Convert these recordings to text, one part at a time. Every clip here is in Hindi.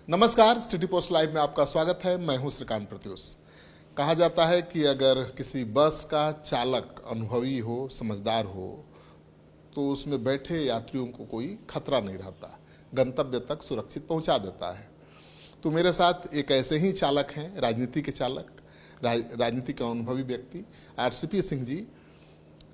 नमस्कार, सिटी पोस्ट लाइव में आपका स्वागत है। मैं हूं श्रीकांत प्रत्युष। कहा जाता है कि अगर किसी बस का चालक अनुभवी हो, समझदार हो, तो उसमें बैठे यात्रियों को कोई खतरा नहीं रहता, गंतव्य तक सुरक्षित पहुंचा देता है। तो मेरे साथ एक ऐसे ही चालक हैं, राजनीति के चालक, राजनीति के अनुभवी व्यक्ति आरसीपी सिंह जी,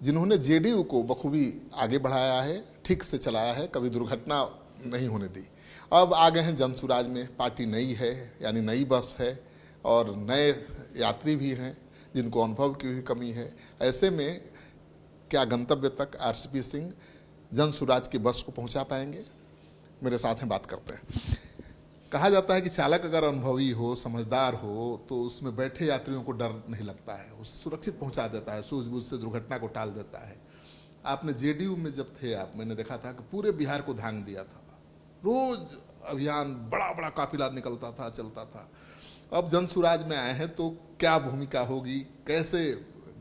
जिन्होंने जेडीयू को बखूबी आगे बढ़ाया है, ठीक से चलाया है, कभी दुर्घटना नहीं होने दी। अब आ गए हैं जनसुराज में। पार्टी नई है, यानी नई बस है, और नए यात्री भी हैं जिनको अनुभव की भी कमी है। ऐसे में क्या गंतव्य तक आरसीपी सिंह जनसुराज की बस को पहुंचा पाएंगे? मेरे साथ हैं, बात करते हैं। कहा जाता है कि चालक अगर अनुभवी हो, समझदार हो, तो उसमें बैठे यात्रियों को डर नहीं लगता है, वो सुरक्षित पहुंचा देता है, सूझबूझ से दुर्घटना को टाल देता है। आपने जेडीयू में जब थे आप, मैंने देखा था कि पूरे बिहार को धांग दिया था, रोज अभियान, बड़ा बड़ा काफिला निकलता था, चलता था। अब जनसुराज में आए हैं तो क्या भूमिका होगी, कैसे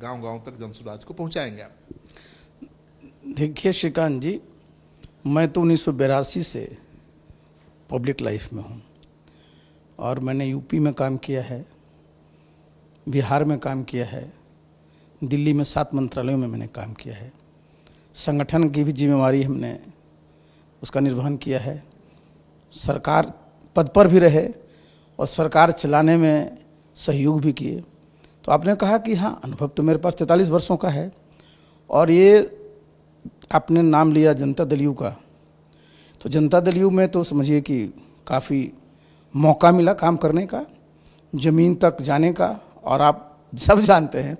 गांव गांव तक जनसुराज को पहुंचाएंगे आप? देखिए श्रीकांत जी, मैं तो 1982 से पब्लिक लाइफ में हूँ और मैंने यूपी में काम किया है, बिहार में काम किया है, दिल्ली में 7 मंत्रालयों में मैंने काम किया है। संगठन की भी जिम्मेवारी हमने उसका निर्वहन किया है, सरकार पद पर भी रहे और सरकार चलाने में सहयोग भी किए। तो आपने कहा कि हाँ, अनुभव तो मेरे पास 43 वर्षों का है। और ये आपने नाम लिया जनता दल यू का, तो जनता दल यू में तो समझिए कि काफ़ी मौका मिला काम करने का, ज़मीन तक जाने का। और आप सब जानते हैं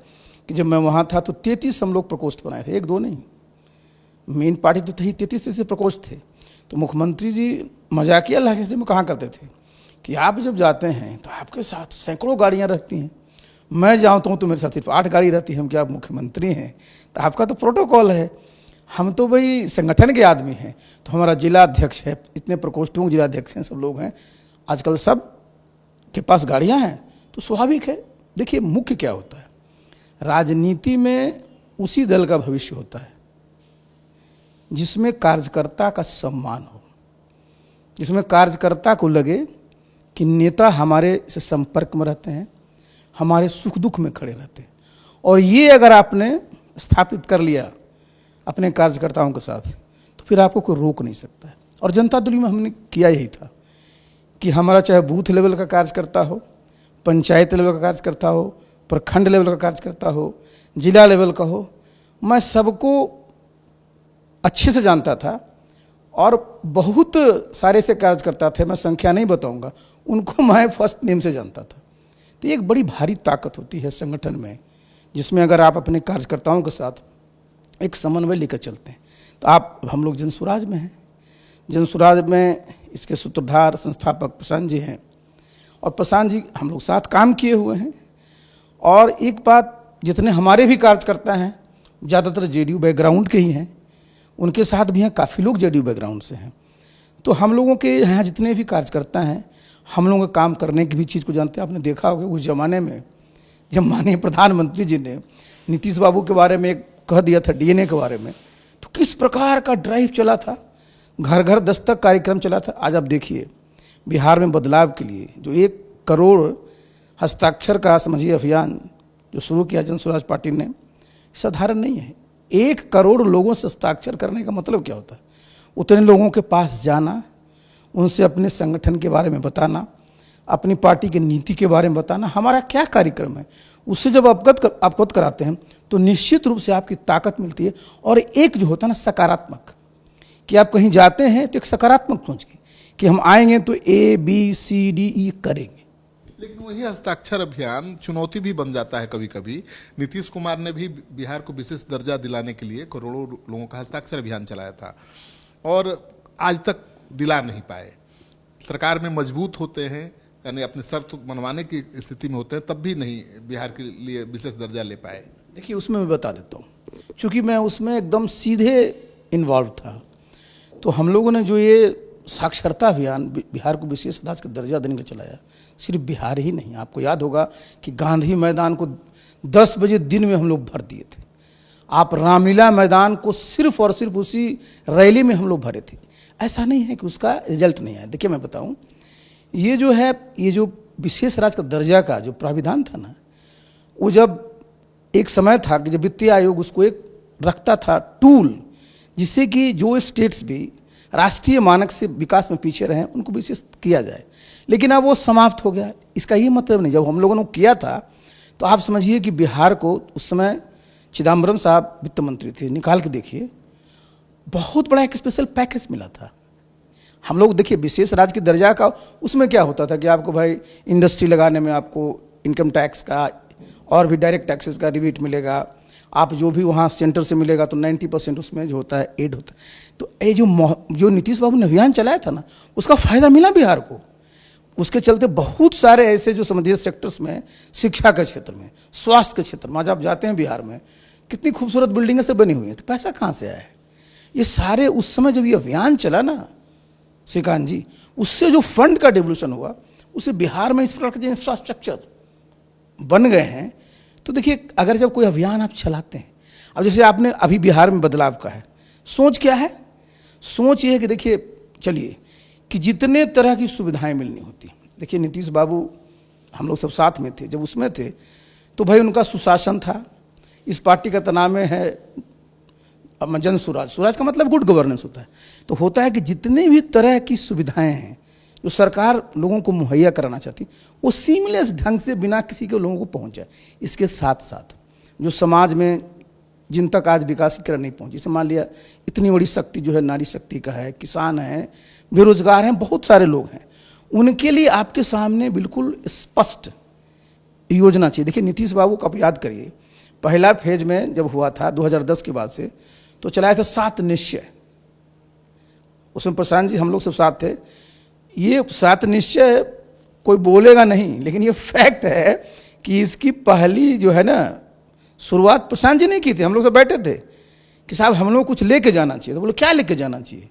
कि जब मैं वहाँ था तो 33 हम लोग प्रकोष्ठ बनाए थे, 1-2 नहीं। मेन पार्टी तो थी, 33 प्रकोष्ठ थे। तो मुख्यमंत्री जी मजाकिया लहजे में कहा करते थे कि आप जब जाते हैं तो आपके साथ सैकड़ों गाड़ियाँ रहती हैं, मैं जाऊँ तो मेरे साथ सिर्फ 8 गाड़ी रहती है। हम क्या, आप मुख्यमंत्री हैं तो आपका तो प्रोटोकॉल है, हम तो भाई संगठन के आदमी हैं। तो हमारा जिला अध्यक्ष है, इतने प्रकोष्ठों के जिला अध्यक्ष हैं, सब लोग हैं, आजकल सब के पास गाड़ियाँ हैं, तो स्वाभाविक है। देखिए, मुख्य क्या होता है, राजनीति में उसी दल का भविष्य होता है जिसमें कार्यकर्ता का सम्मान हो, जिसमें कार्यकर्ता को लगे कि नेता हमारे से संपर्क में रहते हैं, हमारे सुख दुख में खड़े रहते हैं। और ये अगर आपने स्थापित कर लिया अपने कार्यकर्ताओं के साथ, तो फिर आपको कोई रोक नहीं सकता है। और जनता दल में हमने किया यही था कि हमारा चाहे बूथ लेवल का कार्यकर्ता हो, पंचायत लेवल का कार्यकर्ता हो, प्रखंड लेवल का कार्यकर्ता हो, जिला लेवल का हो, मैं सबको अच्छे से जानता था। और बहुत सारे से कार्यकर्ता थे, मैं संख्या नहीं बताऊंगा, उनको मैं फर्स्ट नेम से जानता था। तो ये एक बड़ी भारी ताकत होती है संगठन में, जिसमें अगर आप अपने कार्यकर्ताओं के साथ एक समन्वय लेकर चलते हैं। तो आप, हम लोग जनसुराज में हैं, जनसुराज में इसके सूत्रधार संस्थापक प्रशांत जी हैं, और प्रशांत जी हम लोग साथ काम किए हुए हैं। और एक बात, जितने हमारे भी कार्यकर्ता हैं ज़्यादातर जेडीयू बैकग्राउंड के ही हैं, उनके साथ भी हैं काफ़ी लोग जेडीयू बैकग्राउंड से हैं। तो हम लोगों के यहाँ जितने भी कार्यकर्ता हैं, हम लोगों के काम करने की भी चीज़ को जानते हैं। आपने देखा होगा उस ज़माने में जब माननीय प्रधानमंत्री जी ने नीतीश बाबू के बारे में एक कह दिया था, डीएनए के बारे में, तो किस प्रकार का ड्राइव चला था, घर घर दस्तक कार्यक्रम चला था। आज आप देखिए, बिहार में बदलाव के लिए जो 1 करोड़ हस्ताक्षर का समझिए अभियान जो शुरू किया जनसुराज पार्टी ने, साधारण नहीं है। 1 करोड़ लोगों से हस्ताक्षर करने का मतलब क्या होता है? उतने लोगों के पास जाना, उनसे अपने संगठन के बारे में बताना, अपनी पार्टी की नीति के बारे में बताना, हमारा क्या कार्यक्रम है, उससे जब अवगत कराते हैं तो निश्चित रूप से आपकी ताकत मिलती है। और एक जो होता है ना सकारात्मक, कि आप कहीं जाते हैं तो एक सकारात्मक सोच के कि हम आएंगे तो ABCDE करेंगे। लेकिन वही हस्ताक्षर अभियान चुनौती भी बन जाता है कभी कभी। नीतीश कुमार ने भी बिहार को विशेष दर्जा दिलाने के लिए करोड़ों लोगों का हस्ताक्षर अभियान चलाया था, और आज तक दिला नहीं पाए। सरकार में मजबूत होते हैं, यानी अपने शर्त मनवाने की स्थिति में होते हैं, तब भी नहीं बिहार के लिए विशेष दर्जा ले पाए। देखिए, उसमें मैं बता देता हूँ, क्योंकि मैं उसमें एकदम सीधे इन्वॉल्व था। तो हम लोगों ने जो ये साक्षरता अभियान बिहार को विशेष राज्य का दर्जा देने के लिए चलाया, सिर्फ बिहार ही नहीं, आपको याद होगा कि गांधी मैदान को 10 बजे दिन में हम लोग भर दिए थे। आप रामलीला मैदान को सिर्फ और सिर्फ उसी रैली में हम लोग भरे थे। ऐसा नहीं है कि उसका रिजल्ट नहीं आया। देखिए, मैं बताऊं ये जो है, ये जो विशेष राज्य का दर्जा का जो प्राविधान था ना, वो जब एक समय था कि जब वित्तीय आयोग उसको एक रखता था टूल, जिससे कि जो स्टेट्स भी राष्ट्रीय मानक से विकास में पीछे रहे उनको विशेष किया जाए, लेकिन अब वो समाप्त हो गया। इसका ये मतलब नहीं, जब हम लोगों ने किया था तो आप समझिए कि बिहार को उस समय चिदम्बरम साहब वित्त मंत्री थे, निकाल के देखिए, बहुत बड़ा एक स्पेशल पैकेज मिला था। हम लोग देखिए विशेष राज्य के दर्जा का, उसमें क्या होता था कि आपको भाई इंडस्ट्री लगाने में आपको इनकम टैक्स का और भी डायरेक्ट टैक्सेस का रिबेट मिलेगा, आप जो भी वहाँ सेंटर से मिलेगा तो 90% उसमें जो होता है एड होता है। तो ये जो नीतीश बाबू ने अभियान चलाया था ना, उसका फ़ायदा मिला बिहार को। उसके चलते बहुत सारे ऐसे जो समझिए सेक्टर्स में, शिक्षा के क्षेत्र में, स्वास्थ्य के क्षेत्र में, आज आप जाते हैं बिहार में कितनी खूबसूरत बिल्डिंगें सब बनी हुई हैं, तो पैसा कहाँ से आया है? ये सारे उस समय जब ये अभियान चला ना श्रीकांत जी, उससे जो फंड का डिवोल्यूशन हुआ, उससे बिहार में इस प्रकार के जो इंफ्रास्ट्रक्चर बन गए हैं। तो देखिए अगर जब कोई अभियान आप चलाते हैं, अब जैसे आपने अभी बिहार में बदलाव का है, सोच क्या है? सोच ये है कि देखिए चलिए कि जितने तरह की सुविधाएं मिलनी होती, देखिए नीतीश बाबू हम लोग सब साथ में थे, जब उसमें थे तो भाई उनका सुशासन था। इस पार्टी का नाम है जन सुराज, सुराज का मतलब गुड गवर्नेंस होता है। तो होता है कि जितने भी तरह की सुविधाएं हैं जो सरकार लोगों को मुहैया कराना चाहती, वो सीमलेस ढंग से बिना किसी के लोगों को पहुंच जाए। इसके साथ साथ जो समाज में जिन तक आज विकास की किरण नहीं पहुंची, जैसे मान लिया इतनी बड़ी शक्ति जो है नारी शक्ति का है, किसान हैं, बेरोजगार हैं, बहुत सारे लोग हैं, उनके लिए आपके सामने बिल्कुल स्पष्ट योजना चाहिए। देखिए नीतीश बाबू को आप याद करिए, पहला फेज में जब हुआ था 2010 के बाद से, तो चलाया था 7 निश्चय। उसमें प्रशांत जी हम लोग सब साथ थे। ये 7 निश्चय कोई बोलेगा नहीं, लेकिन ये फैक्ट है कि इसकी पहली जो है ना शुरुआत प्रशांत जी ने की थी। हम लोग सब बैठे थे कि साहब हम लोग कुछ लेके जाना चाहिए, तो बोले क्या लेके जाना चाहिए?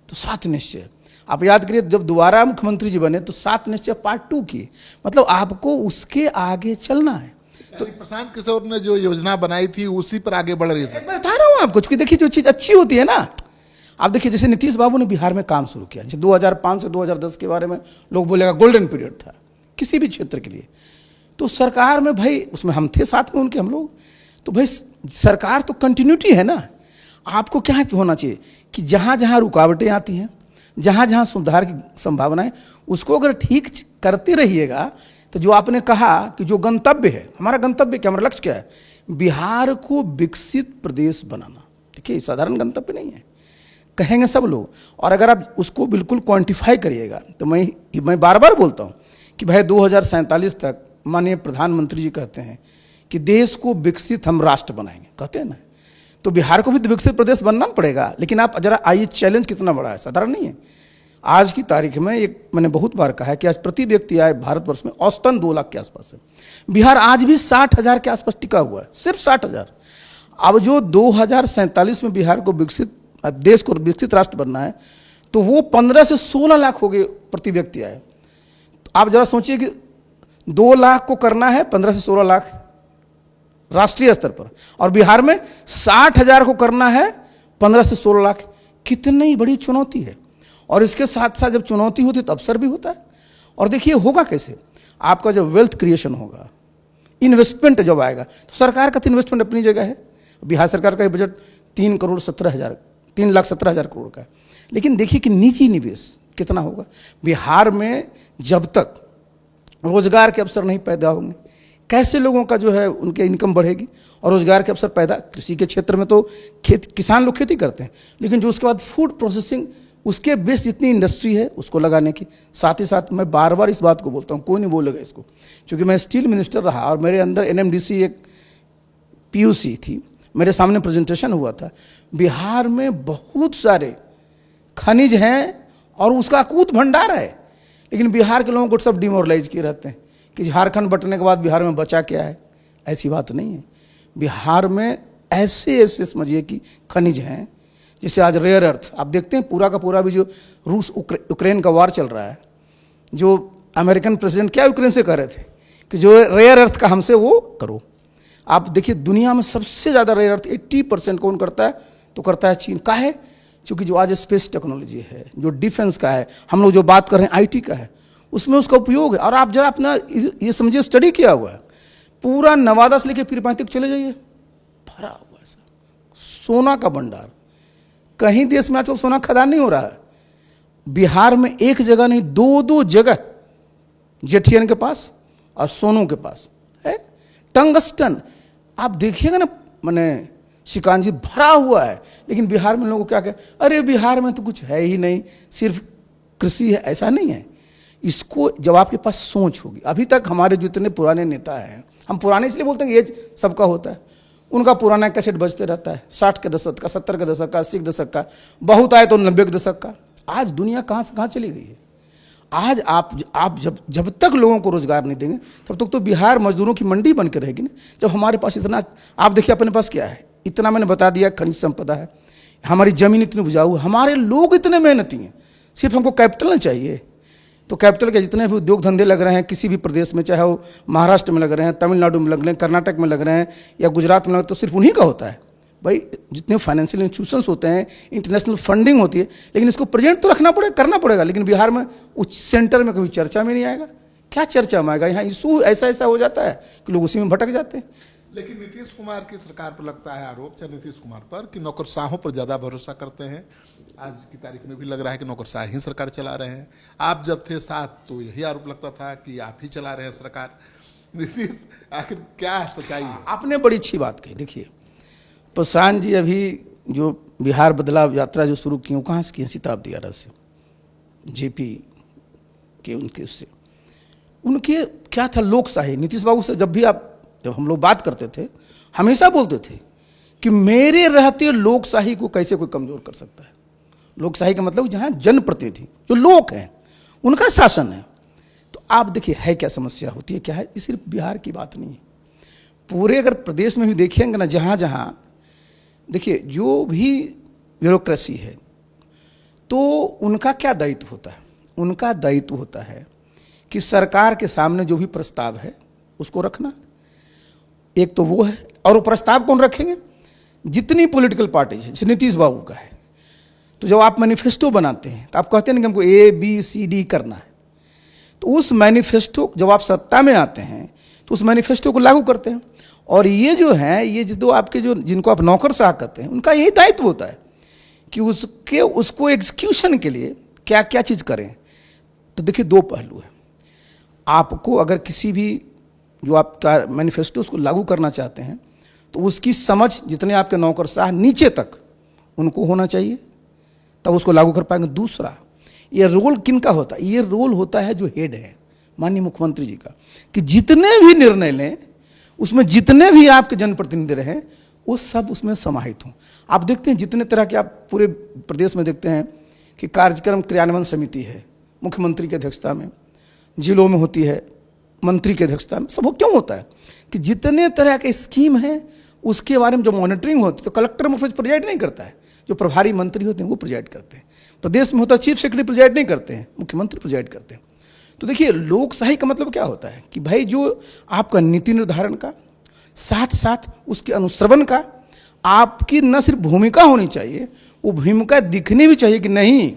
तो 7 निश्चय। आप याद करिए जब दोबारा मुख्यमंत्री जी बने तो 7 निश्चय पार्ट 2 किए, मतलब आपको उसके आगे चलना है। तो प्रशांत किशोर ने जो योजना बनाई थी उसी पर आगे बढ़ रही है। मैं बता रहा हूँ आपको, क्योंकि देखिए जो चीज़ अच्छी होती है ना, आप देखिए जैसे नीतीश बाबू ने बिहार में काम शुरू किया, जैसे 2005 से 2010 के बारे में लोग बोलेगा गोल्डन पीरियड था किसी भी क्षेत्र के लिए। तो सरकार में भाई उसमें हम थे साथ में उनके, हम लोग तो भाई सरकार तो कंटिन्यूटी है ना। आपको क्या होना चाहिए कि जहाँ जहाँ रुकावटें आती हैं, जहाँ जहाँ सुधार की संभावना है, उसको अगर ठीक करते रहिएगा तो जो आपने कहा कि जो गंतव्य है, हमारा गंतव्य क्या, हमारा लक्ष्य क्या है? बिहार को विकसित प्रदेश बनाना। देखिए साधारण गंतव्य नहीं है, कहेंगे सब लोग, और अगर आप उसको बिल्कुल क्वांटिफाई करिएगा तो मैं बार बार बोलता हूँ कि भाई 2047 तक माननीय प्रधानमंत्री जी कहते हैं कि देश को विकसित हम राष्ट्र बनाएंगे, कहते हैं ना, तो बिहार को भी तो विकसित प्रदेश बनना पड़ेगा। लेकिन आप जरा आइए, चैलेंज कितना बड़ा है, साधारण नहीं है। आज की तारीख में एक मैंने बहुत बार कहा है कि आज प्रति व्यक्ति आय भारतवर्ष में औसतन 2 लाख के आसपास है। बिहार आज भी 60,000 के आसपास टिका हुआ है, सिर्फ 60,000। अब जो 2047 में बिहार को विकसित, देश को विकसित राष्ट्र बनना है, तो वो 15 से 16 लाख हो गए प्रति व्यक्ति आए। तो आप जरा सोचिए कि 2 लाख को करना है 15 से 16 लाख राष्ट्रीय स्तर पर, और बिहार में 60,000 को करना है 15 से 16 लाख। कितनी बड़ी चुनौती है। और इसके साथ साथ जब चुनौती होती है तो अवसर भी होता है। और देखिए होगा कैसे, आपका जब वेल्थ क्रिएशन होगा, इन्वेस्टमेंट जब आएगा, तो सरकार का तो इन्वेस्टमेंट अपनी जगह है। बिहार सरकार का बजट 3,17,000 करोड़ का है। लेकिन देखिए कि निजी निवेश कितना होगा बिहार में। जब तक रोजगार के अवसर नहीं पैदा होंगे, कैसे लोगों का जो है उनके इनकम बढ़ेगी? और रोजगार के अवसर पैदा, कृषि के क्षेत्र में तो किसान लोग खेती करते हैं, लेकिन जो उसके बाद फूड प्रोसेसिंग, उसके बेस जितनी इंडस्ट्री है उसको लगाने की। साथ ही साथ मैं बार बार इस बात को बोलता हूँ, कोई नहीं बोलेगा इसको, क्योंकि मैं स्टील मिनिस्टर रहा और मेरे अंदर NMDC एक PUC थी, मेरे सामने प्रेजेंटेशन हुआ था। बिहार में बहुत सारे खनिज हैं और उसका अकूत भंडार है, लेकिन बिहार के लोगों को सब डिमोरलाइज किए रहते हैं कि झारखंड बंटने के बाद बिहार में बचा क्या है। ऐसी बात नहीं है। बिहार में ऐसे समझिए कि खनिज हैं, जैसे आज रेयर अर्थ आप देखते हैं, पूरा का पूरा भी जो रूस यूक्रेन का वार चल रहा है, जो अमेरिकन प्रेसिडेंट क्या यूक्रेन से कह रहे थे कि जो रेयर अर्थ का हमसे वो करो। आप देखिए दुनिया में सबसे ज़्यादा रेयर अर्थ 80% कौन करता है? तो करता है चीन। का है? क्योंकि जो आज स्पेस टेक्नोलॉजी है, जो डिफेंस का है, हम लोग जो बात कर रहे हैं IT का है, उसमें उसका उपयोग है। और आप जरा अपना ये समझिए, स्टडी किया हुआ है, पूरा नवादा से लेकर पीरपांच तक चले जाइए, भरा हुआ है सोना का भंडार। कहीं देश में आजकल सोना खदान नहीं हो रहा है। बिहार में एक जगह नहीं, दो दो जगह जेठियन के पास और सोनू के पास है टंगस्टन। आप देखिएगा ना, मैंने श्रीकांत जी, भरा हुआ है। लेकिन बिहार में लोगों को क्या कहें, अरे बिहार में तो कुछ है ही नहीं, सिर्फ कृषि है। ऐसा नहीं है। इसको जब आपके पास सोच होगी, अभी तक हमारे जितने पुराने नेता हैं, हम पुराने इसलिए बोलते हैं कि एज सबका होता है, उनका पुराना कैसेट बजते रहता है, 60 के दशक का, 70 के दशक का, 80 के दशक का, बहुत आए तो 90 के दशक का। आज दुनिया कहाँ से कहाँ चली गई है। आज आप जब तक लोगों को रोजगार नहीं देंगे, तब तक तो बिहार मजदूरों की मंडी बन के रहेगी ना। जब हमारे पास इतना, आप देखिए अपने पास क्या है, इतना मैंने बता दिया, खनिज संपदा है, हमारी जमीन इतनी उपजाऊ है, हमारे लोग इतने मेहनती हैं, सिर्फ हमको कैपिटल ना चाहिए। तो कैपिटल के जितने भी उद्योग धंधे लग रहे हैं किसी भी प्रदेश में, चाहे वो महाराष्ट्र में लग रहे हैं, तमिलनाडु में लग रहे हैं, कर्नाटक में लग रहे हैं या गुजरात में लग रहे हैं, तो सिर्फ उन्हीं का होता है। भाई जितने फाइनेंशियल इंस्टीट्यूशंस होते हैं, इंटरनेशनल फंडिंग होती है, लेकिन इसको प्रेजेंट तो रखना पड़ेगा, करना पड़ेगा। लेकिन बिहार में उस सेंटर में कभी चर्चा में नहीं आएगा। क्या चर्चा में आएगा? यहाँ इशू ऐसा हो जाता है कि लोग उसी में भटक जाते हैं। लेकिन नीतीश कुमार की सरकार पर लगता है आरोप, चाहे नीतीश कुमार पर, कि नौकरशाहों पर ज़्यादा भरोसा करते हैं। आज की तारीख में भी लग रहा है कि नौकरशाह ही सरकार चला रहे हैं। आप जब थे साथ तो यही आरोप लगता था कि आप ही चला रहे हैं सरकार। नीतीश, आखिर क्या सच्चाई है? आपने बड़ी अच्छी बात कही। देखिए प्रशांत जी अभी जो बिहार बदलाव यात्रा जो शुरू की, कहाँ से की? शताब्दी आरा से, जेपी के उनके उससे, उनके क्या था, लोकशाही। नीतीश बाबू से जब हम लोग बात करते थे, हमेशा बोलते थे कि मेरे रहते लोकशाही को कैसे कोई कमजोर कर सकता है। लोकशाही का मतलब जहाँ जनप्रतिनिधि जो लोग हैं उनका शासन है। तो आप देखिए है क्या समस्या होती है, क्या है। ये सिर्फ बिहार की बात नहीं है, पूरे अगर प्रदेश में भी देखेंगे ना, जहाँ जहाँ देखिए जो भी ब्यूरोक्रेसी है, तो उनका क्या दायित्व होता है? उनका दायित्व होता है कि सरकार के सामने जो भी प्रस्ताव है उसको रखना। एक तो वो है, और वो प्रस्ताव कौन रखेंगे? जितनी पॉलिटिकल पार्टीज है, जैसे नीतीश बाबू का है, तो जब आप मैनिफेस्टो बनाते हैं तो आप कहते हैं ना कि हमको ABCD करना है। तो उस मैनिफेस्टो, जब आप सत्ता में आते हैं तो उस मैनिफेस्टो को लागू करते हैं। और ये जो है, ये जो आपके जो जिनको आप नौकरशाह कहते हैं, उनका यही दायित्व होता है कि उसको एग्जीक्यूशन के लिए क्या क्या चीज़ करें। तो देखिए दो पहलू है। आपको अगर किसी भी जो आपका मैनिफेस्टो उसको लागू करना चाहते हैं, तो उसकी समझ जितने आपके नौकरशाह नीचे तक उनको होना चाहिए, तब उसको लागू कर पाएंगे। दूसरा, ये रोल किन का होता है? ये रोल होता है जो हेड है, माननीय मुख्यमंत्री जी का, कि जितने भी निर्णय लें उसमें जितने भी आपके जनप्रतिनिधि रहें वो सब उसमें समाहित हों। आप देखते हैं जितने तरह के आप पूरे प्रदेश में देखते हैं कि कार्यक्रम क्रियान्वयन समिति है, मुख्यमंत्री की अध्यक्षता में, जिलों में होती है मंत्री की अध्यक्षता में। सब वो क्यों होता है कि जितने तरह के स्कीम है उसके बारे में जो मॉनिटरिंग होती है, तो कलेक्टर मुख्य प्रोजाइड नहीं करता है, जो प्रभारी मंत्री होते हैं वो प्रोजाइड करते हैं। प्रदेश में होता है चीफ सेक्रेटरी प्रोजाइड नहीं करते हैं, मुख्यमंत्री प्रोजाइड करते हैं। तो देखिए लोकशाही का मतलब क्या होता है कि भाई जो आपका नीति निर्धारण का, साथ साथ उसके अनुश्रवण का आपकी न सिर्फ भूमिका होनी चाहिए, वो भूमिका दिखनी भी चाहिए कि नहीं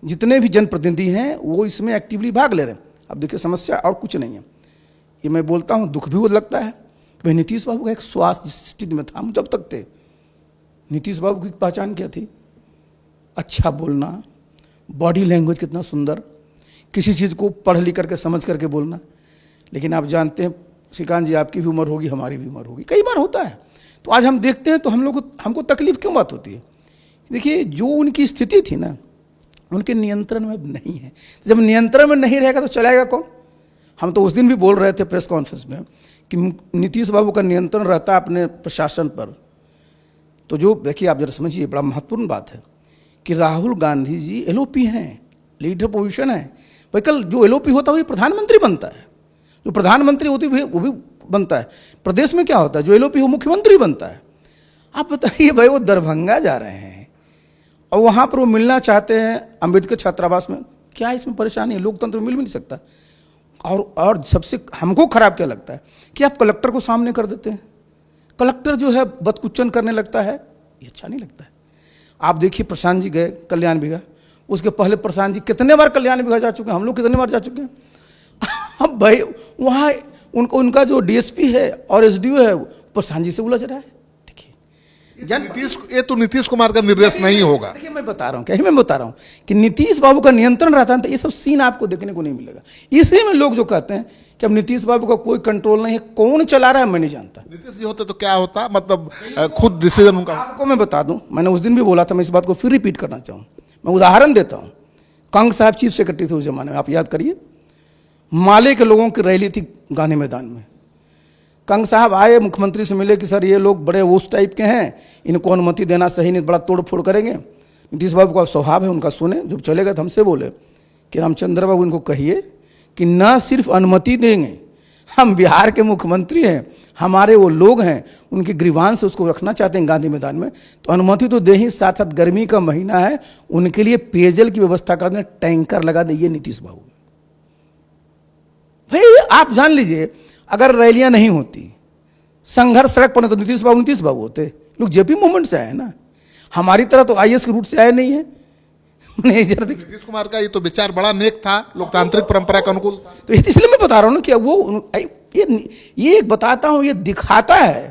जितने भी जनप्रतिनिधि हैं वो इसमें एक्टिवली भाग ले रहे हैं। अब देखिए समस्या और कुछ नहीं है, ये मैं बोलता हूँ दुख भी वो लगता है। भाई नीतीश बाबू का एक स्वास्थ्य स्थिति में था, हम जब तक थे, नीतीश बाबू की पहचान क्या थी? अच्छा बोलना, बॉडी लैंग्वेज कितना सुंदर, किसी चीज़ को पढ़ लिख करके समझ करके बोलना। लेकिन आप जानते हैं श्रीकांत जी, आपकी भी उम्र होगी, हमारी भी उम्र होगी, कई बार होता है। तो आज हम देखते हैं तो हमको तकलीफ क्यों बात होती है? देखिए जो उनकी स्थिति थी ना, उनके नियंत्रण में नहीं है। जब नियंत्रण में नहीं रहेगा तो चलाएगा कौन? हम तो उस दिन भी बोल रहे थे प्रेस कॉन्फ्रेंस में कि नीतीश बाबू का नियंत्रण रहता है अपने प्रशासन पर। तो जो देखिए आप जरा समझिए, बड़ा महत्वपूर्ण बात है कि राहुल गांधी जी LOP हैं, लीडर पोजीशन है। भाई कल जो LOP होता है वही प्रधानमंत्री बनता है, जो प्रधानमंत्री होती है वो भी बनता है। प्रदेश में क्या होता है? जो LOP हो मुख्यमंत्री बनता है। आप बताइए भाई, वो दरभंगा जा रहे हैं और वहाँ पर वो मिलना चाहते हैं अंबेडकर छात्रावास में, क्या इसमें परेशानी है? लोकतंत्र में मिल भी नहीं सकता। और सबसे हमको खराब क्या लगता है कि आप कलेक्टर को सामने कर देते हैं, कलेक्टर जो है बदकुच्चन करने लगता है, ये अच्छा नहीं लगता है। आप देखिए प्रशांत जी गए कल्याण बिघा, उसके पहले प्रशांत जी कितने बार कल्याण विभाग जा चुके हैं, हम लोग कितने बार जा चुके हैं। अब भाई वहाँ उनका जो डीएसपी है और एसडीओ है वो प्रशांत जी से उलझ रहा है। ये तो नीतीश कुमार का निर्देश नहीं होगा। देखिए मैं बता रहा हूँ, क्या ही मैं बता रहा हूँ कि नीतीश बाबू का नियंत्रण रहता है तो ये सब सीन आपको देखने को नहीं मिलेगा। इसी में लोग जो कहते हैं कि अब नीतीश बाबू का कोई कंट्रोल नहीं है, कौन चला रहा है मैं नहीं जानता। नीतीश जी होते तो क्या होता, मतलब खुद डिसीजन उनका। आपको मैं बता दूं, मैंने उस दिन भी बोला था, मैं इस बात को फिर रिपीट करना चाहूँ। मैं उदाहरण देता हूँ, कंग साहब चीफ सेक्रेटरी थे उस जमाने में, आप याद करिए, माले के लोगों की रैली थी गांधी मैदान में। कंग साहब आए, मुख्यमंत्री से मिले कि सर ये लोग बड़े उस टाइप के हैं, इनको अनुमति देना सही नहीं, बड़ा तोड़ फोड़ करेंगे। नीतीश बाबू का स्वभाव है उनका, सुने, जब चले गए तो हमसे बोले कि रामचंद्र बाबू इनको कहिए कि न सिर्फ अनुमति देंगे, हम बिहार के मुख्यमंत्री हैं, हमारे वो लोग हैं, उनके ग्रीवांश से उसको रखना चाहते हैं गांधी मैदान में, तो अनुमति तो दे ही, साथ साथ गर्मी का महीना है, उनके लिए पेयजल की व्यवस्था कर दें, टैंकर लगा दें। ये नीतीश बाबू भाई आप जान लीजिए, अगर रैलियां नहीं होती, संघर्ष सड़क पर, तो नीतीश बाबू होते। लोग जेपी मूवमेंट से आए ना, हमारी तरह तो आईएएस के रूट से आए नहीं है। नीतीश कुमार का ये तो विचार बड़ा नेक था, लोकतांत्रिक परंपरा के अनुकूल था। तो इसलिए मैं बता रहा हूँ ना कि वो ये बताता हूँ, ये दिखाता है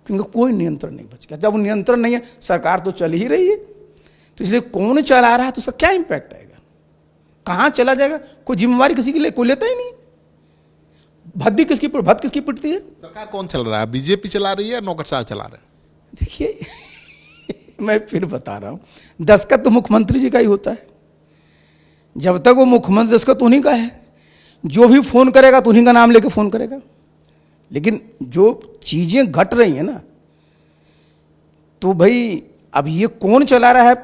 कि उनका कोई नियंत्रण नहीं बच गया। जब वो नियंत्रण नहीं है, सरकार तो चल ही रही है, तो इसलिए कौन चला रहा है तो उसका क्या इंपैक्ट आएगा, कहाँ चला जाएगा, कोई जिम्मेवारी किसी के लिए कोई लेता ही नहीं। भद्दी किसकी पिटती है? सरकार कौन चल रहा है, बीजेपी चला रही है, नौकरशाह चला रहे हैं? देखिए मैं फिर बता रहा हूँ, दस्तखत तो मुख्यमंत्री जी का ही होता है। जब तक वो मुख्यमंत्री, दस्तखत उन्हीं का है, जो भी फोन करेगा तो उन्हीं का नाम लेके फोन करेगा। लेकिन जो चीजें घट रही हैं ना, तो भाई अब ये कौन चला रहा है,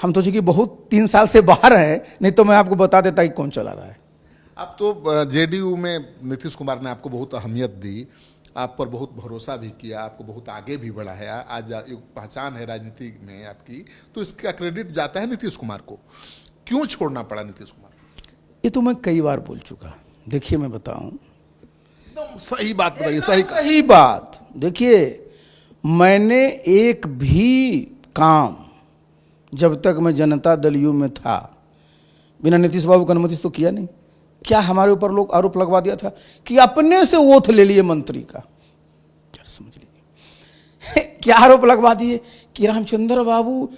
हम तो चूंकि बहुत 3 साल से बाहर हैं, नहीं तो मैं आपको बता देता कि कौन चला रहा है। अब तो जेडीयू में नीतीश कुमार ने आपको बहुत अहमियत दी, आप पर बहुत भरोसा भी किया, आपको बहुत आगे भी बढ़ाया, आज एक पहचान है राजनीति में आपकी, तो इसका क्रेडिट जाता है नीतीश कुमार को। क्यों छोड़ना पड़ा नीतीश कुमार? ये तो मैं कई बार बोल चुका। देखिए मैं बताऊं, एकदम सही बात बताइए। सही बात। देखिए मैंने एक भी काम जब तक मैं जनता दल यू में था बिना नीतीश बाबू की अनुमति से तो किया नहीं। क्या हमारे ऊपर लोग आरोप लगवा दिया था कि अपने से ओथ ले लिए मंत्री का, क्या समझ लीजिए क्या आरोप लगवा दिए कि रामचंद्र बाबू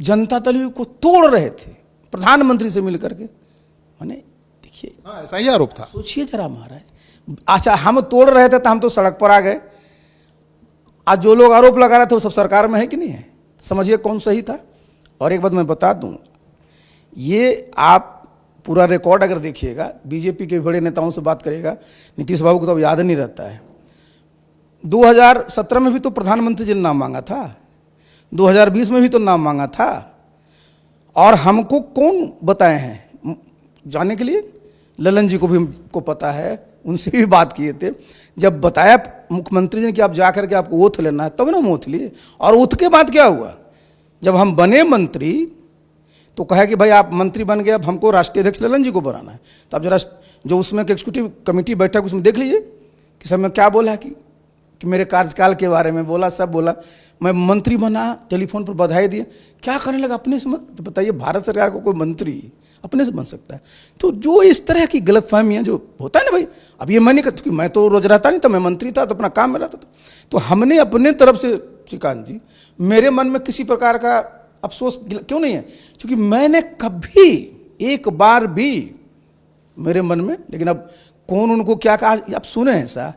जनता दल यू को तोड़ रहे थे प्रधानमंत्री से मिलकर के। माने देखिए ऐसा ही आरोप था। सोचिए जरा महाराज, अच्छा हम तोड़ रहे थे तो हम तो सड़क पर आ गए, आज जो लोग आरोप लगा रहे थे वो सब सरकार में है कि नहीं है? समझिए कौन सही था। और एक बात मैं बता दूं, ये आप पूरा रिकॉर्ड अगर देखिएगा, बीजेपी के बड़े नेताओं से बात करेगा, नीतीश बाबू को तो अब याद नहीं रहता है। 2017 में भी तो प्रधानमंत्री जी ने नाम मांगा था, 2020 में भी तो नाम मांगा था, और हमको कौन बताए हैं जाने के लिए? ललन जी को भी हमको पता है, उनसे भी बात किए थे। जब बताया मुख्यमंत्री जी ने कि आप जा करके आपको ओथ लेना है, तब ना हम ओथ लिए। और ओथ के बाद क्या हुआ, जब हम बने मंत्री तो कहा कि भाई आप मंत्री बन गए, अब हमको राष्ट्रीय अध्यक्ष ललन जी को बनाना है। तो आप जरा जो उसमें एक एग्जीक्यूटिव कमेटी बैठक उसमें देख लीजिए कि सब में क्या बोला है कि मेरे कार्यकाल के बारे में बोला, सब बोला। मैं मंत्री बना, टेलीफोन पर बधाई दिए, क्या करने लगा अपने से? तो बताइए, भारत सरकार को कोई मंत्री अपने से बन सकता है? तो जो इस तरह की गलतफहमियां जो होता है ना भाई, अब ये मैं नहीं कहता कि मैं तो रोज रहता नहीं था, मैं मंत्री था तो अपना काम में रहता था। तो हमने अपने तरफ से, श्रीकांत जी, मेरे मन में किसी प्रकार का अफसोस क्यों नहीं है, क्योंकि मैंने कभी एक बार भी मेरे मन में, लेकिन अब कौन उनको क्या कहा, आप सुने ऐसा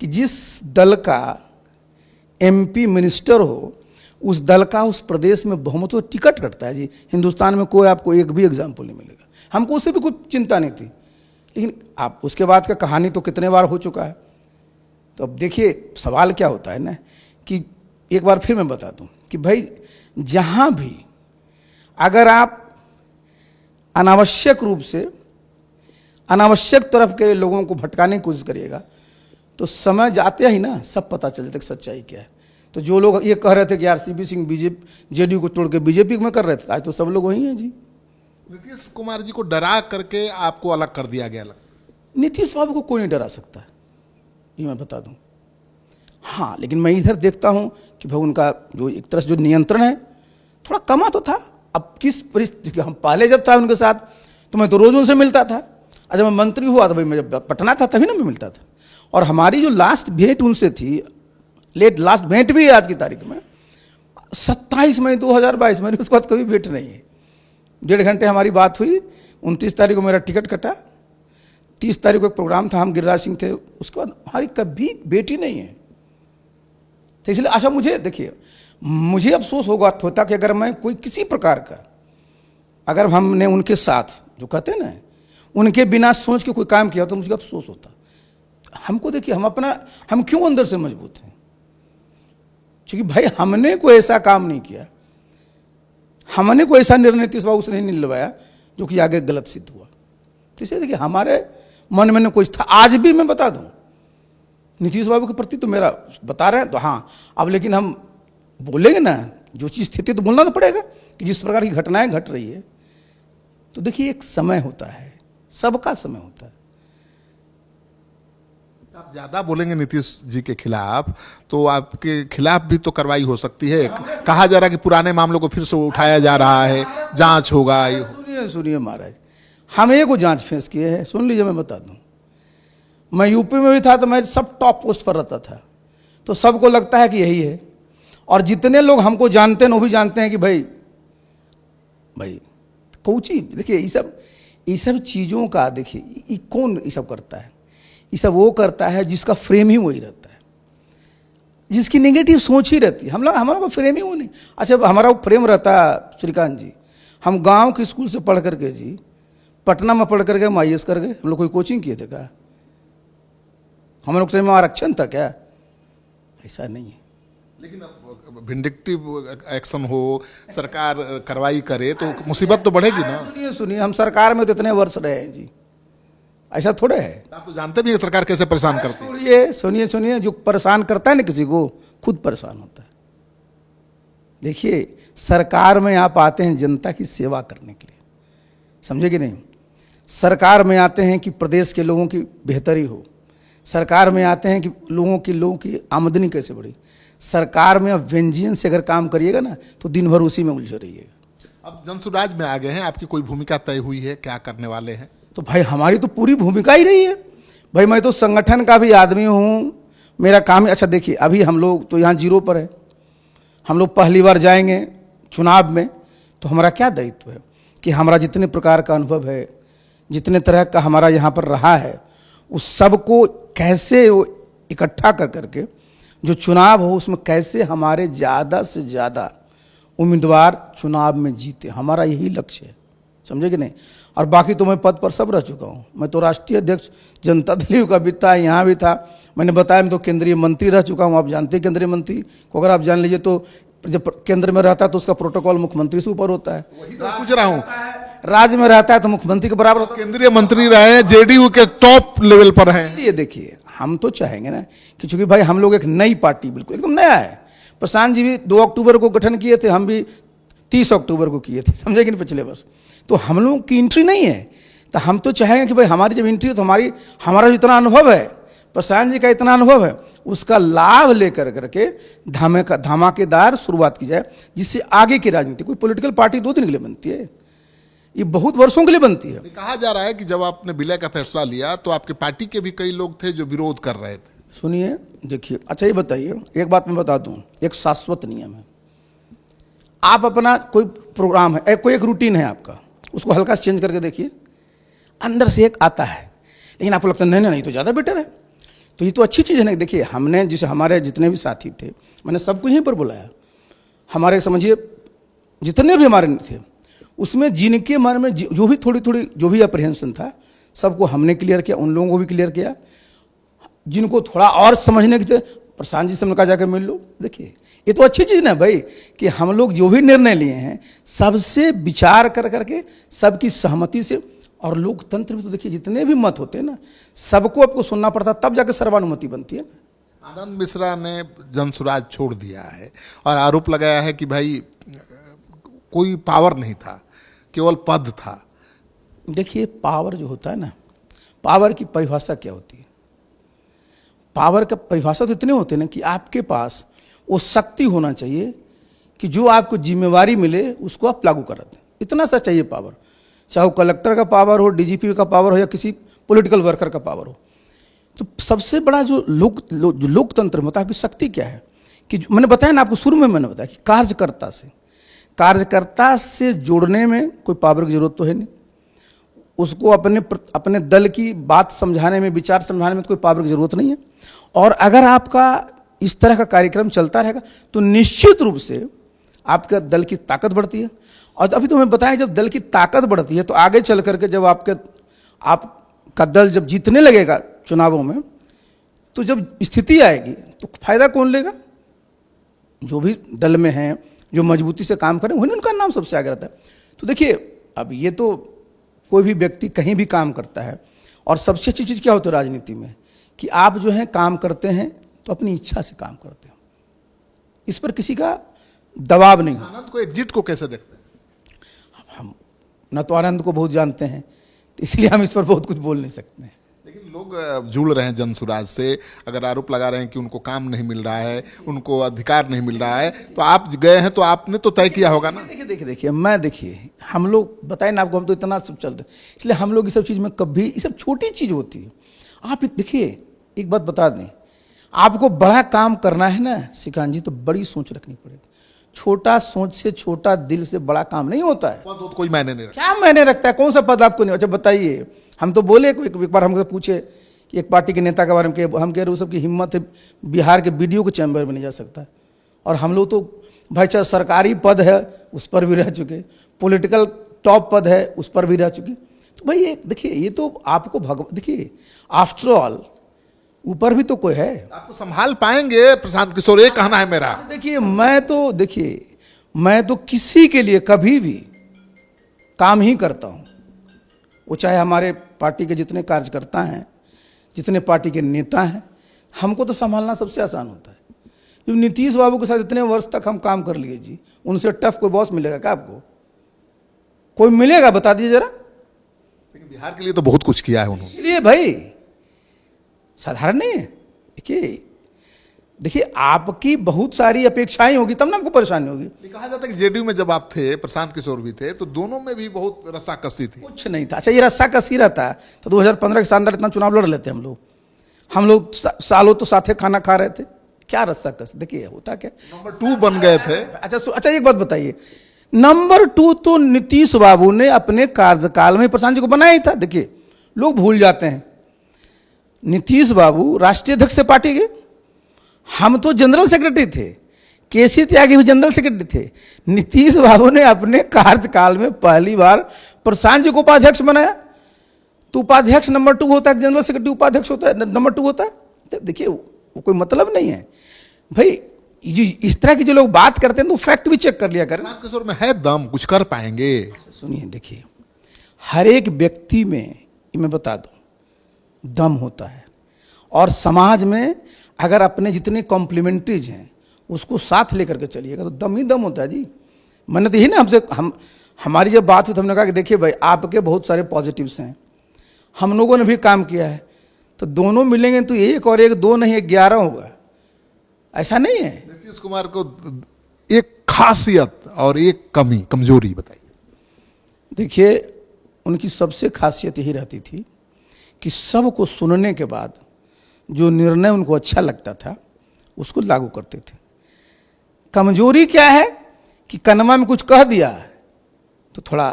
कि जिस दल का एमपी मिनिस्टर हो, उस दल का उस प्रदेश में बहुमत तो टिकट कटता है जी। हिंदुस्तान में कोई आपको एक भी एग्जाम्पल नहीं मिलेगा। हमको उससे भी कुछ चिंता नहीं थी, लेकिन आप उसके बाद का कहानी तो कितने बार हो चुका है। तो अब देखिए सवाल क्या होता है ना, कि एक बार फिर मैं बता दूं कि भाई जहां भी अगर आप अनावश्यक रूप से अनावश्यक तरफ के लोगों को भटकाने की कोशिश करिएगा, तो समय जाते ही ना सब पता चल जाता है कि सच्चाई क्या है। तो जो लोग ये कह रहे थे कि आरसीपी सिंह बीजेपी जेडीयू को छोड़ के बीजेपी में कर रहे थे, आज तो सब लोग वही हैं जी। नीतीश कुमार जी को डरा करके आपको अलग कर दिया गया। नीतीश बाबू को कोई नहीं डरा सकता, ये मैं बता दूं। हाँ, लेकिन मैं इधर देखता हूं कि भाई उनका जो एक तरह से जो नियंत्रण है थोड़ा कमा तो था। अब किस परिस्थिति, हम पहले जब था उनके साथ तो मैं तो रोज उनसे मिलता था, और जब मैं मंत्री हुआ तो भाई मैं जब पटना था तभी ना मैं मिलता था। और हमारी जो लास्ट भेंट उनसे थी, लास्ट भेंट भी है आज की तारीख में 27 मई 2022 में, उसके बाद कभी भेंट नहीं है। 1.5 घंटे हमारी बात हुई। 29 तारीख को मेरा टिकट कटा, 30 तारीख को एक प्रोग्राम था, हम गिरिराज सिंह थे, उसके बाद हमारी कभी भेंट ही नहीं है। तो इसलिए अच्छा, मुझे देखिए, मुझे अफसोस होता कि अगर मैं कोई किसी प्रकार का, अगर हमने उनके साथ जो कहते हैं ना, उनके बिना सोच के कोई काम किया तो मुझे अफसोस होता। हमको देखिए, हम क्यों अंदर से मजबूत हैं, क्योंकि भाई हमने कोई ऐसा काम नहीं किया, हमने कोई ऐसा निर्णय नीतीश बाबू से नहीं निलवाया जो कि आगे गलत सिद्ध हुआ। तो इसलिए देखिए, हमारे मन में न कुछ था। आज भी मैं बता दूं, नीतीश बाबू के प्रति तो मेरा बता रहे हैं तो हाँ, अब लेकिन हम बोलेंगे ना, जो चीज़ स्थिति तो बोलना तो पड़ेगा कि जिस प्रकार की घटनाएं घट रही है। तो देखिए, एक समय होता है, सबका समय होता है। आप ज्यादा बोलेंगे नीतीश जी के खिलाफ तो आपके खिलाफ भी तो कार्रवाई हो सकती है। कहा जा रहा है कि पुराने मामलों को फिर से उठाया जा रहा है, जांच होगा। सुनिए महाराज, हम एक जांच फेस किए हैं, सुन लीजिए, मैं बता दूं। मैं यूपी में भी था तो मैं सब टॉप पोस्ट पर रहता था, तो सबको लगता है कि यही है। और जितने लोग हमको जानते हैं वो भी जानते हैं कि भाई कोची। देखिए, ये सब चीज़ों का, देखिए, ये कौन ये सब करता है? ये सब वो करता है जिसका फ्रेम ही वही रहता है, जिसकी नेगेटिव सोच ही रहती है। हमारा फ्रेम ही वो नहीं। अच्छा, हमारा वो फ्रेम रहता है श्रीकांत जी, हम गांव के स्कूल से पढ़ करके जी पटना में पढ़ करके हम IAS कर गए। हम लोग कोई कोचिंग किए थे क्या? हम लोग में आरक्षण था क्या? ऐसा नहीं है। लेकिन विंडिक्टिव एक्शन हो, सरकार कार्रवाई करे तो मुसीबत तो बढ़ेगी ना। सुनिए, हम सरकार में तो इतने वर्ष रहे हैं जी, ऐसा थोड़े है। आप तो जानते भी हैं सरकार कैसे परेशान करती है। सुनिए, जो परेशान करता है ना किसी को, खुद परेशान होता है। देखिए, सरकार में आप आते हैं जनता की सेवा करने के लिए, समझे कि नहीं? सरकार में आते हैं कि प्रदेश के लोगों की बेहतरी हो, सरकार में आते हैं कि लोगों की आमदनी कैसे बढ़े। सरकार में आप व्यंजन से अगर काम करिएगा ना तो दिन भर उसी में उलझे रहिएगा। अब जनसुराज में आ गए हैं, आपकी कोई भूमिका तय हुई है, क्या करने वाले हैं? तो भाई हमारी तो पूरी भूमिका ही रही है। भाई मैं तो संगठन का भी आदमी हूँ, मेरा काम ही। अच्छा देखिए, अभी हम लोग तो यहाँ 0 पर है, हम लोग पहली बार जाएंगे चुनाव में, तो हमारा क्या दायित्व है कि हमारा जितने प्रकार का अनुभव है, जितने तरह का हमारा यहाँ पर रहा है, उस सबको कैसे इकट्ठा कर करके जो चुनाव हो उसमें कैसे हमारे ज़्यादा से ज़्यादा उम्मीदवार चुनाव में जीते, हमारा यही लक्ष्य है, समझे कि नहीं? और बाकी तो मैं पद पर सब रह चुका हूँ। मैं तो राष्ट्रीय अध्यक्ष जनता दल यू का भी था, यहाँ भी था। मैंने बताया, मैं तो केंद्रीय मंत्री रह चुका हूँ। आप जानते हैं केंद्रीय मंत्री को, अगर आप जान लीजिए तो जब केंद्र में रहता है तो उसका प्रोटोकॉल मुख्यमंत्री से ऊपर होता है। वही तो पूछ रहा हूँ, राज्य में रहता है तो मुख्यमंत्री के बराबर होता है। केंद्रीय मंत्री रहे, JDU के टॉप लेवल पर हैं। ये देखिए, हम तो चाहेंगे ना कि चूंकि भाई हम लोग एक नई पार्टी, बिल्कुल एकदम नया है। प्रशांत जी भी 2 अक्टूबर को गठन किए थे, हम भी 30 अक्टूबर को किए थे, समझे कि नहीं, पिछले वर्ष। तो हम लोगों की एंट्री नहीं है, तो हम तो चाहेंगे कि भाई हमारी जब एंट्री हो तो हमारा जो इतना अनुभव है, प्रशांत जी का इतना अनुभव है, उसका लाभ लेकर करके धमाकेदार शुरुआत की जाए, जिससे आगे की राजनीति। कोई पॉलिटिकल पार्टी 2 दिन के लिए बनती है, ये बहुत वर्षों के लिए बनती है। कहा जा रहा है कि जब आपने विलय का फैसला लिया तो आपके पार्टी के भी कई लोग थे जो विरोध कर रहे थे। सुनिए, देखिए, अच्छा ये बताइए, एक बात मैं बता दूं, एक शाश्वत नियम है। आप अपना कोई प्रोग्राम है, कोई एक रूटीन है आपका, उसको हल्का चेंज करके देखिए, अंदर से एक आता है, लेकिन आपको लगता है नहीं तो ज़्यादा बेटर है। तो ये तो अच्छी चीज़ है ना। देखिए, हमने जैसे हमारे जितने भी साथी थे, मैंने सबको यहीं पर बुलाया, हमारे समझिए जितने भी हमारे थे, उसमें जिनके मन में जो भी थोड़ी जो भी अप्रहेंशन था, सबको हमने क्लियर किया, उन लोगों को भी क्लियर किया। जिनको थोड़ा और समझने के थे, प्रशांत जी से हमने कहा जाकर मिल लो। देखिए, ये तो अच्छी चीज़ ना भाई कि हम लोग जो भी निर्णय लिए हैं सबसे विचार कर करके, सबकी सहमति से। और लोकतंत्र में तो देखिए जितने भी मत होते हैं ना, सबको आपको सुनना पड़ता, तब जाकर सर्वानुमति बनती है ना। आनंद मिश्रा ने जनसुराज छोड़ दिया है और आरोप लगाया है कि भाई कोई पावर नहीं था, केवल पद था। देखिए, पावर जो होता है ना, पावर की परिभाषा क्या होती है? पावर का परिभाषा तो इतने होते हैं ना कि आपके पास वो शक्ति होना चाहिए कि जो आपको जिम्मेवारी मिले उसको आप लागू करा दें। इतना सा चाहिए पावर, चाहे वो कलेक्टर का पावर हो, डीजीपी का पावर हो, या किसी पॉलिटिकल वर्कर का पावर हो। तो सबसे बड़ा जो लोकतंत्र में होता है आपकी शक्ति क्या है कि मैंने बताया ना आपको, शुरू में मैंने बताया कि कार्यकर्ता से जोड़ने में कोई पावर की जरूरत तो है नहीं, उसको अपने दल की बात समझाने में, विचार समझाने में तो कोई पावर की जरूरत नहीं है। और अगर आपका इस तरह का कार्यक्रम चलता रहेगा तो निश्चित रूप से आपका दल की ताकत बढ़ती है। और अभी तो मैं बताया, जब दल की ताकत बढ़ती है तो आगे चल करके जब आपका दल जब जीतने लगेगा चुनावों में, तो जब स्थिति आएगी तो फायदा कौन लेगा? जो भी दल में हैं, जो मजबूती से काम करें, वही उनका नाम सबसे आगे रहता है। तो देखिए, अब ये तो कोई भी व्यक्ति कहीं भी काम करता है, और सबसे अच्छी चीज़ क्या होती है राजनीति में कि आप जो है काम करते हैं तो अपनी इच्छा से काम करते हैं, इस पर किसी का दबाव नहीं होता। आनंद को, एग्जिट को कैसे देखते हैं? हम न तो आनंद को बहुत जानते हैं, तो इसलिए हम इस पर बहुत कुछ बोल नहीं सकते हैं। लेकिन लोग जुड़ रहे हैं जनसुराज से, अगर आरोप लगा रहे हैं कि उनको काम नहीं मिल रहा है, उनको अधिकार नहीं मिल रहा है, तो आप गए हैं तो आपने तो तय किया होगा ना। देखिए हम लोग बताए ना आपको, हम तो इतना सब चलते, इसलिए हम लोग इस सब चीज़ में कभी, ये सब छोटी चीज़ होती है। आप देखिए, एक बात बता दें, आपको बड़ा काम करना है ना श्रीकांत जी, तो बड़ी सोच रखनी पड़ेगी। छोटा सोच से, छोटा दिल से बड़ा काम नहीं होता है। पद तो कोई मायने नहीं रखता। क्या मायने रखता है? कौन सा पद आपको नहीं? अच्छा बताइए, हम तो बोले एक बार हमसे पूछे कि एक पार्टी के नेता के बारे में, हम कह रहे वो सबकी हिम्मत है, बिहार के बीडीओ के चैम्बर में नहीं जा सकता है। और हम लोग तो भाई चाहे सरकारी पद है उस पर भी रह चुके, पॉलिटिकल टॉप पद है उस पर भी रह चुके। तो भाई ये देखिए, ये तो आपको देखिए, आफ्टर ऑल ऊपर भी तो कोई है। आपको संभाल पाएंगे प्रशांत किशोर, ये कहना है मेरा। देखिए मैं तो किसी के लिए कभी भी काम ही करता हूँ, वो चाहे हमारे पार्टी के जितने कार्यकर्ता हैं, जितने पार्टी के नेता हैं, हमको तो संभालना सबसे आसान होता है। जब नीतीश बाबू के साथ इतने वर्ष तक हम काम कर लिए जी, उनसे टफ कोई बॉस मिलेगा क्या आपको? कोई मिलेगा? बता दीजिए जरा। लेकिन बिहार के लिए तो बहुत कुछ किया है उन्होंने। इसलिए भाई साधारण नहीं है। देखिए आपकी बहुत सारी अपेक्षाएं होगी तब ना आपको परेशानी होगी। कहा जाता है कि जेडीयू में जब आप थे, प्रशांत किशोर भी थे, तो दोनों में भी बहुत रस्साकसी थी। कुछ नहीं था। अच्छा, ये रस्साकसी रहता तो 2015 के अंदर इतना चुनाव लड़ लेते हम लोग सालों तो साथे खाना खा रहे थे। क्या रस्साकसी? देखिए होता क्या, नंबर 2 बन गए थे। अच्छा एक बात बताइए, नंबर 2 तो नीतीश बाबू ने अपने कार्यकाल में प्रशांत जी को बनाया ही था। देखिए लोग भूल जाते हैं, नीतीश बाबू राष्ट्रीय अध्यक्ष थे पार्टी के, हम तो जनरल सेक्रेटरी थे, केसी त्यागी भी जनरल सेक्रेटरी थे। नीतीश बाबू ने अपने कार्यकाल में पहली बार प्रशांत जी को उपाध्यक्ष बनाया। तो उपाध्यक्ष नंबर 2 होता है, जनरल सेक्रेटरी उपाध्यक्ष होता है, नंबर 2 होता है। तो देखिए वो कोई मतलब नहीं है भाई। इस तरह की जो लोग बात करते हैं तो फैक्ट भी चेक कर लिया करें। प्रशांत किशोर में है दम, कुछ कर पाएंगे। सुनिए, देखिए हर एक व्यक्ति में, मैं बता दूं, दम होता है। और समाज में अगर अपने जितने कॉम्प्लीमेंट्रीज हैं उसको साथ लेकर के चलिएगा तो दम ही दम होता है जी। मैंने तो यही ना हमारी जब बात हुई तो हमने कहा कि देखिए भाई आपके बहुत सारे पॉजिटिव्स हैं, हम लोगों ने भी काम किया है, तो दोनों मिलेंगे तो 1 और 1 2 नहीं 11 होगा। ऐसा नहीं है। नीतीश कुमार को एक खासियत और एक कमजोरी बताइए। देखिए उनकी सबसे खासियत यही रहती थी कि सबको सुनने के बाद जो निर्णय उनको अच्छा लगता था उसको लागू करते थे। कमजोरी क्या है कि कनमा में कुछ कह दिया तो थोड़ा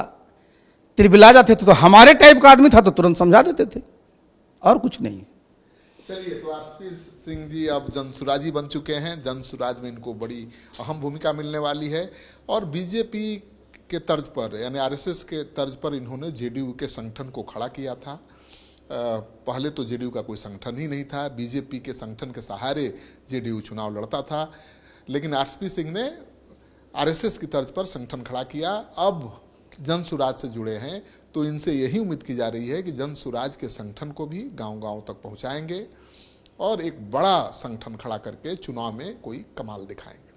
तिरबिला जाते थे, तो हमारे टाइप का आदमी था तो तुरंत समझा देते थे, और कुछ नहीं। चलिए, तो आरपी सिंह जी अब जनसुराजी बन चुके हैं। जनसुराज में इनको बड़ी अहम भूमिका मिलने वाली है, और बीजेपी के तर्ज पर, यानी आरएसएस के तर्ज पर इन्होंने जेडीयू के संगठन को खड़ा किया था। पहले तो जेडीयू का कोई संगठन ही नहीं था, बीजेपी के संगठन के सहारे जेडीयू चुनाव लड़ता था, लेकिन आरपी सिंह ने आरएसएस की तर्ज पर संगठन खड़ा किया। अब जनसुराज से जुड़े हैं तो इनसे यही उम्मीद की जा रही है कि जनसुराज के संगठन को भी गांव-गांव तक पहुंचाएंगे और एक बड़ा संगठन खड़ा करके चुनाव में कोई कमाल दिखाएंगे।